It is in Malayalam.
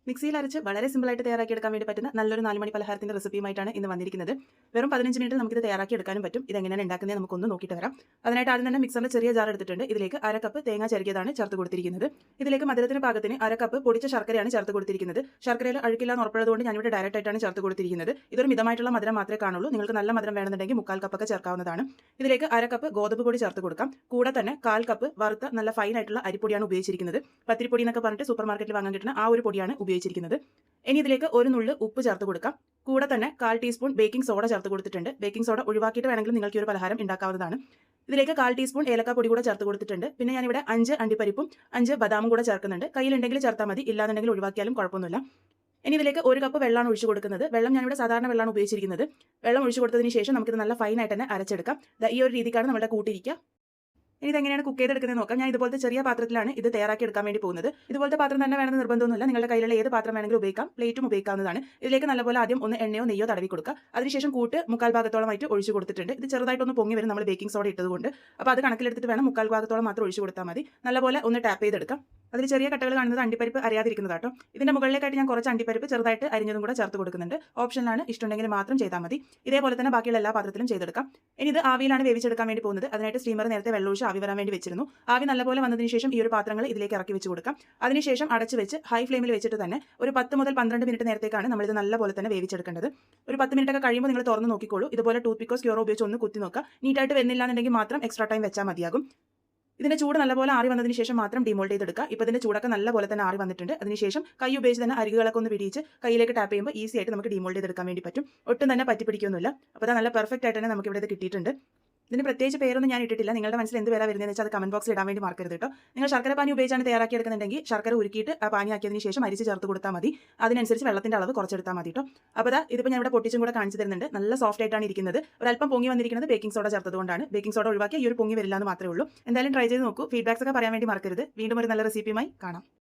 മിക്സിയിൽ അരച്ച് വളരെ സിമ്പിളായിട്ട് തയ്യാറാക്കിയെടുക്കാൻ വേണ്ടി പറ്റുന്ന നല്ലൊരു 4 മണി പലഹാരത്തിന്റെ റെസിപ്പിയുമായിട്ടാണ് ഇന്ന് വന്നിരിക്കുന്നത്. വെറും 15 മിനിറ്റിൽ നമുക്കിത് തയ്യാറാക്കിയെടുക്കാനും പറ്റും. ഇതെങ്ങനെയാണ് ഉണ്ടാക്കുന്നത് നമുക്കൊന്ന് നോക്കിയിട്ട് വരാം. അതിനായിട്ട് ആദ്യം തന്നെ മിക്സറിന്റെ ചെറിയ ജാർ എടുത്തിട്ടുണ്ട്. ഇതിലേക്ക് 1/2 കപ്പ് തേങ്ങ ചിരകിയതാണ് ചേർത്ത് കൊടുത്തിരിക്കുന്നത്. ഇതിലേക്ക് മധുരത്തിന് പാകത്തിന് 1/2 കപ്പ് പൊടിച്ച ശർക്കരയാണ് ചേർത്ത് കൊടുത്തിരിക്കുന്നത്. ശർക്കരയിൽ അഴുക്കില്ലാന്ന് ഉറപ്പുള്ളതുകൊണ്ട് ഞാനിവിടെ ഡയറക്റ്റ് ആയിട്ടാണ് ചേർത്ത് കൊടുത്തിരിക്കുന്നത്. ഇതൊരു മിതമായിട്ടുള്ള മധുരം മാത്രമേ കാണുള്ളൂ. നിങ്ങൾക്ക് നല്ല മധുരം വേണമെന്നുണ്ടെങ്കിൽ 1/4 കപ്പൊക്കെ ചേർക്കാവുന്നതാണ്. ഇതിലേക്ക് 1/2 കപ്പ് ഗോതമ്പ് പൊടി ചേർത്ത് കൊടുക്കാം. കൂടെ തന്നെ 1/4 കപ്പ് വറുത്ത നല്ല ഫൈൻ ആയിട്ടുള്ള അരിപ്പൊടിയാണ് ഉപയോഗിച്ചിരിക്കുന്നത്. പത്തിരിപ്പൊടി എന്നൊക്കെ പറഞ്ഞിട്ട് സൂപ്പർ മാർക്കറ്റിൽ വാങ്ങാൻ കിട്ടുന്ന ആ ഒരു പൊടിയാണ് ഉപയോഗിച്ചിരിക്കുന്നത്. ഇനി ഇതിലേക്ക് ഒരു നുള്ളു ഉപ്പ് ചേർത്ത് കൊടുക്കാം. കൂടെ തന്നെ 1/4 ടീസ്പൂൺ ബേക്കിംഗ് സോഡ ചേർത്ത് കൊടുത്തിട്ടുണ്ട്. ബേക്കിംഗ് സോഡ ഒഴിവാക്കിയിട്ട് വേണമെങ്കിൽ നിങ്ങൾക്ക് ഈ ഒരു പലഹാരം ഉണ്ടാക്കാവുന്നതാണ്. ഇതിലേക്ക് 1/4 ടീസ്പൂൺ ഏലക്ക പൊടി കൂടെ ചേർത്ത് കൊടുത്തിട്ടുണ്ട്. പിന്നെ ഞാനിവിടെ 5 അണ്ടിപ്പരിപ്പും 5 ബദാമും കൂടെ ചേർക്കുന്നുണ്ട്. കയ്യിലുണ്ടെങ്കിൽ ചേർത്താൽ മതി, ഇല്ലാന്നുണ്ടെങ്കിൽ ഒഴിവാക്കിയാലും കുഴപ്പമൊന്നുമില്ല. ഇനി ഇതിലേക്ക് 1 കപ്പ് വെള്ളമാണ് ഒഴിച്ചു കൊടുക്കുന്നത്. വെള്ളം ഞാനിവിടെ സാധാരണ വെള്ളമാണ് ഉപയോഗിച്ചിരിക്കുന്നത്. വെള്ളം ഒഴിച്ചു കൊടുത്തതിന് ശേഷം നമുക്കിത് നല്ല ഫൈൻ ആയിട്ട് തന്നെ അരച്ചെടുക്കാം. ഈ ഒരു രീതിക്കാണ് നമ്മുടെ കൂട്ടിരിക്കുക. ഇനി ഇതെങ്ങനെയാണ് കുക്ക് ചെയ്തെടുക്കുന്നത് നോക്കാം. ഞാൻ ഇതുപോലത്തെ ചെറിയ പാത്രത്തിലാണ് ഇത് തയ്യാറാക്കി എടുക്കാൻ വേണ്ടി പോകുന്നത്. ഇതുപോലത്തെ പാത്രം തന്നെ വേണമെന്ന് നിർബന്ധമൊന്നുമില്ല. നിങ്ങളുടെ കയ്യിലുള്ള ഏത് പാത്രം വേണമെങ്കിലും ഉപയോഗിക്കാം. പ്ലേറ്റും ഉപയോഗിക്കാവുന്നതാണ്. ഇതിലേക്ക് നല്ലപോലെ ആദ്യം ഒന്ന് എണ്ണയോ നെയ്യോ തടവി കൊടുക്കുക. അതിനുശേഷം കൂട്ട് 1/4 ഭാഗത്തോളമായിട്ട് ഒഴിച്ചു കൊടുത്തിട്ടുണ്ട്. ഇത് ചെറുതായിട്ടൊന്ന് പൊങ്ങി വരും നമ്മൾ ബേക്കിംഗ് സോഡ ഇട്ടതുകൊണ്ട്. അപ്പോൾ അത് കണക്കിലെടുത്തിട്ട് വേണം 1/4 ഭാഗത്തോളം മാത്രം ഒഴിച്ചു കൊടുത്താൽ മതി. നല്ലപോലെ ഒന്ന് ടാപ്പ് ചെയ്തെടുക്കാം. അതിൽ ചെറിയ കട്ടകൾ കാണുന്നത് അണ്ടിപ്പരിപ്പ് അറിയാതിരിക്കുന്നതാട്ടോ. ഇതിന്റെ മുകളിലേക്കായിട്ട് ഞാൻ കുറച്ച് അണ്ടിപ്പരിപ്പ് ചെറുതായിട്ട് അരിഞ്ഞതും കൂടെ ചേർത്ത് കൊടുക്കുന്നുണ്ട്. ഓപ്ഷനിലാണ്, ഇഷ്ടമുണ്ടെങ്കിൽ മാത്രം ചെയ്താൽ മതി. ഇതേപോലെ തന്നെ ബാക്കിയുള്ള എല്ലാ പാത്രത്തിലും ചെയ്തെടുക്കാം. ഇനി ഇത് ആവിയിലാണ് വേവിച്ചെടുക്കാൻ വേണ്ടി പോകുന്നത്. അതിനായിട്ട് സ്റ്റീമർ നേരത്തെ വെള്ളമൊഴിച്ച് ആവി വരാൻ വേണ്ടി വെച്ചിരുന്നു. ആവി നല്ലപോലെ വന്നതിന് ശേഷം ഈ ഒരു പാത്രങ്ങൾ ഇതിലേക്ക് ഇറക്കി വെച്ച് കൊടുക്കാം. അതിനുശേഷം അടച്ച് വെച്ച് ഹൈ ഫ്ലെയിമിൽ വെച്ചിട്ട് തന്നെ ഒരു 10 മുതൽ 12 മിനിറ്റ് നേരത്തേക്കാണ് നമ്മളിത് നല്ലപോലെ തന്നെ വേവിച്ചെടുക്കേണ്ടത്. ഒരു 10 മിനിറ്റ് ഒക്കെ കഴിയുമ്പോൾ നിങ്ങൾ തുറന്ന് നോക്കിക്കോളൂ. ഇതുപോലെ ടൂത്ത് പിക്കോ സ്ക്യൂറോ ഉപയോഗിച്ച് ഒന്ന് കുത്തി നോക്കുക. നീറ്റായിട്ട് വരുന്നില്ലാന്നുണ്ടെങ്കിൽ മാത്രം എക്സ്ട്രാ ടൈം വെച്ചാൽ മതിയാകും. ഇതിന്റെ ചൂട് നല്ലപോലെ ആറി വന്നതിന് ശേഷം മാത്രം ഡിമോൾഡ് ചെയ്തെടുക്കുക. ഇപ്പോൾ ഇതിന്റെ ചൂടൊക്കെ നല്ലപോലെ തന്നെ ആറി വന്നിട്ടുണ്ട്. അതിനുശേഷം കൈ ഉപയോഗിച്ച് തന്നെ അരികുകളൊക്കെ ഒന്ന് പിടിച്ച് കയ്യിലേക്ക് ടാപ്പ് ചെയ്യുമ്പോൾ ഈസി ആയിട്ട് നമുക്ക് ഡിമോൾഡ് ചെയ്തെടുക്കാൻ വേണ്ടി പറ്റും. ഒട്ടും തന്നെ പറ്റിപ്പിടിക്കൊന്നുമില്ല. അപ്പോൾ അത് നല്ല പെർഫെക്റ്റ് ആയിട്ട് തന്നെ നമുക്ക് ഇവിടെ കിട്ടിയിട്ടുണ്ട്. ഇതിന് പ്രത്യേകിച്ച് പേരൊന്നും ഞാൻ ഇട്ടിട്ടില്ല. നിങ്ങളുടെ മനസ്സിൽ എന്ത് പേരാ വരുന്നതെന്ന് വെച്ചാൽ അത് കമന്റ് ബോക്സിൽ ഇടാൻ വേണ്ടി മറക്കരുത് കേട്ടോ. നിങ്ങൾ ശർക്കര പാനി ഉപയോഗിച്ചാണ് തയ്യാറാക്കി എടുക്കുന്നുണ്ടെങ്കിൽ ശർക്കര ഉരുക്കിയിട്ട് ആ പാനി ആക്കിയതിന് ശേഷം അരിച്ച് ചേർത്ത് കൊടുത്താൽ മതി. അതിനനുസരിച്ച് വെള്ളത്തിന്റെ അളവ് കുറച്ചെടുത്താൽ മതി കേട്ടോ. അപ്പോൾ ഇതിപ്പോൾ ഞാൻ ഇവിടെ പൊട്ടിച്ചും കൂടെ കാണിച്ചു തരുന്നുണ്ട്. നല്ല സോഫ്റ്റ് ആയിട്ടാണ് ഇരിക്കുന്നത്. ഒരല്പം പൊങ്ങി വന്നിരിക്കുന്നത് ബേക്കിംഗ് സോഡ ചേർത്തതുകൊണ്ടാണ്. ബേക്കിംഗ് സോഡ ഒഴിവാക്കി ഈ ഒരു പൊങ്ങി വരില്ല എന്ന് മാത്രമേ ഉള്ളൂ. എന്തായാലും ട്രൈ ചെയ്ത് നോക്കൂ. ഫീഡ്ബാക്സ് ഒക്കെ പറയാൻ വേണ്ടി മറക്കരുത്. വീണ്ടും ഒരു നല്ല റെസിപ്പിയുമായി കാണാം.